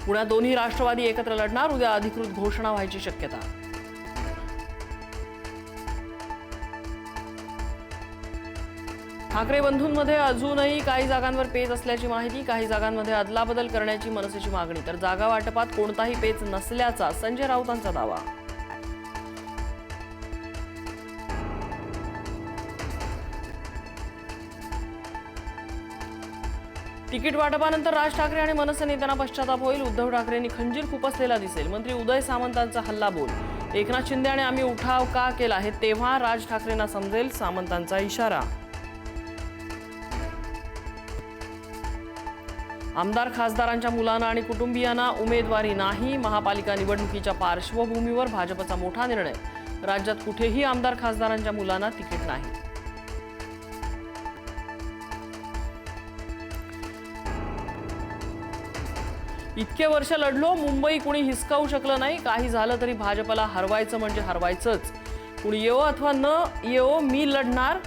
पुण्यात दोन्ही राष्ट्रवादी एकत्र लढणार, उद्या अधिकृत घोषणा व्हायची शक्यता। ठाकरे बंधूंमध्ये अजूनही काही जागांवर पेच असल्याची माहिती, काही जागांमध्ये अदलाबदल करण्याची मनसेची मागणी, तर जागा वाटपात कोणताही पेच नसल्याचा संजय राऊतांचा दावा। तिकीट वाटपानंतर राज ठाकरे आणि मनसे नेत्यांना पश्चाताप होईल, उद्धव ठाकरेंनी खंजीर खुपसलेला दिसेल। मंत्री उदय सामंतांचा हल्लाबोल, एकनाथ शिंदे आणि आम्ही उठाव का केला हे तेव्हा राज ठाकरेंना समजेल, सामंतांचा इशारा। आमदार खासदारांच्या मुलांना आणि कुटुंबियांना उमेदवारी नाही, महापालिका निवडणुकीच्या पार्श्वभूमीवर भाजपचा मोठा निर्णय, राज्यात कुठेही आमदार खासदारांच्या मुलांना तिकीट नाही। इतके वर्ष लढलो, मुंबई कुणी हिसकावू शकलं नाही, काही झालं तरी भाजपला हरवायचं म्हणजे हरवायचंच, कुणी येवो अथवा न येवो मी लढणार,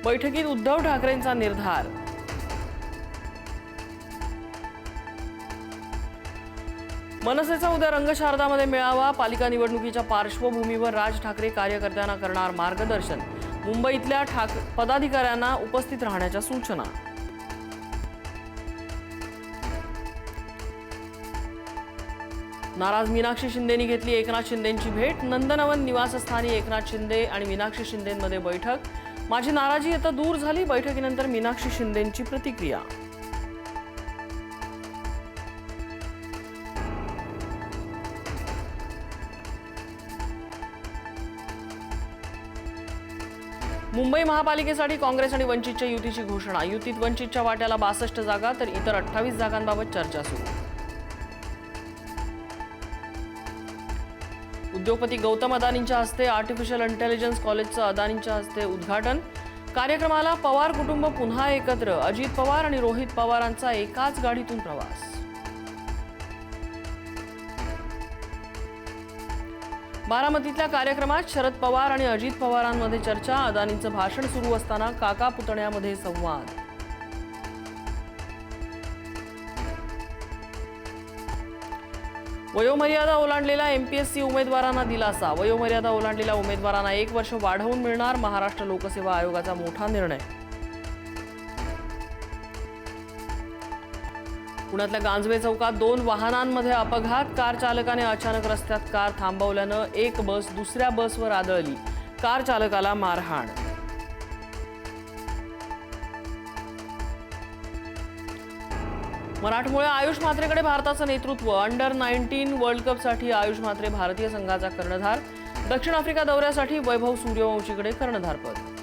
बैठकीत उद्धव ठाकरेंचा निर्धार। मनसेचा उद्या रंगशारदामध्ये मेळावा, पालिका निवडणुकीच्या पार्श्वभूमीवर राज ठाकरे कार्यकर्त्यांना करणार मार्गदर्शन, मुंबईतल्या पदाधिकाऱ्यांना उपस्थित राहण्याच्या सूचना। नाराज मीनाक्षी शिंदेंनी घेतली एकनाथ शिंदेंची भेट, नंदनवन निवासस्थानी एकनाथ शिंदे आणि मीनाक्षी शिंदेंमध्ये बैठक, माझी नाराजी आता दूर झाली, बैठकीनंतर मीनाक्षी शिंदेंची प्रतिक्रिया। मुंबई महापालिकेसाठी काँग्रेस आणि वंचितच्या युतीची घोषणा, युतीत वंचितच्या वाट्याला 62 जागा तर इतर 28 जागांबाबत चर्चा सुरू। उद्योगपती गौतम अदानींच्या हस्ते आर्टिफिशियल इंटेलिजन्स कॉलेजचं अदानींच्या हस्ते उद्घाटन, कार्यक्रमाला पवार कुटुंब पुन्हा एकत्र, अजित पवार आणि रोहित पवारांचा एकाच गाडीतून प्रवास। बारामतीतल्या कार्यक्रमात शरद पवार आणि अजित पवारांमध्ये चर्चा, अदानींचं भाषण सुरू असताना काका पुतण्यामध्ये संवाद। वयोमर्यादा ओलांडलेल्या एमपीएससी उमेदवारांना दिलासा, वयोमर्यादा ओलांडलेल्या उमेदवारांना 1 वर्ष वाढवून मिळणार, महाराष्ट्र लोकसेवा आयोगाचा मोठा निर्णय। पुण्यातल्या गांजवे चौकात 2 वाहनांमध्ये अपघात, कार चालकाने अचानक रस्त्यात कार थांबवल्यानं एक बस दुसऱ्या बसवर आदळली, कार चालकाला मारहाण। मराठमोळ्या आयुष म्हात्रेकडे भारताचं नेतृत्व, अंडर-19 वर्ल्ड कपसाठी आयुष म्हात्रे भारतीय संघाचा कर्णधार, दक्षिण आफ्रिका दौऱ्यासाठी वैभव सूर्यवंशीकडे कर्णधारपद।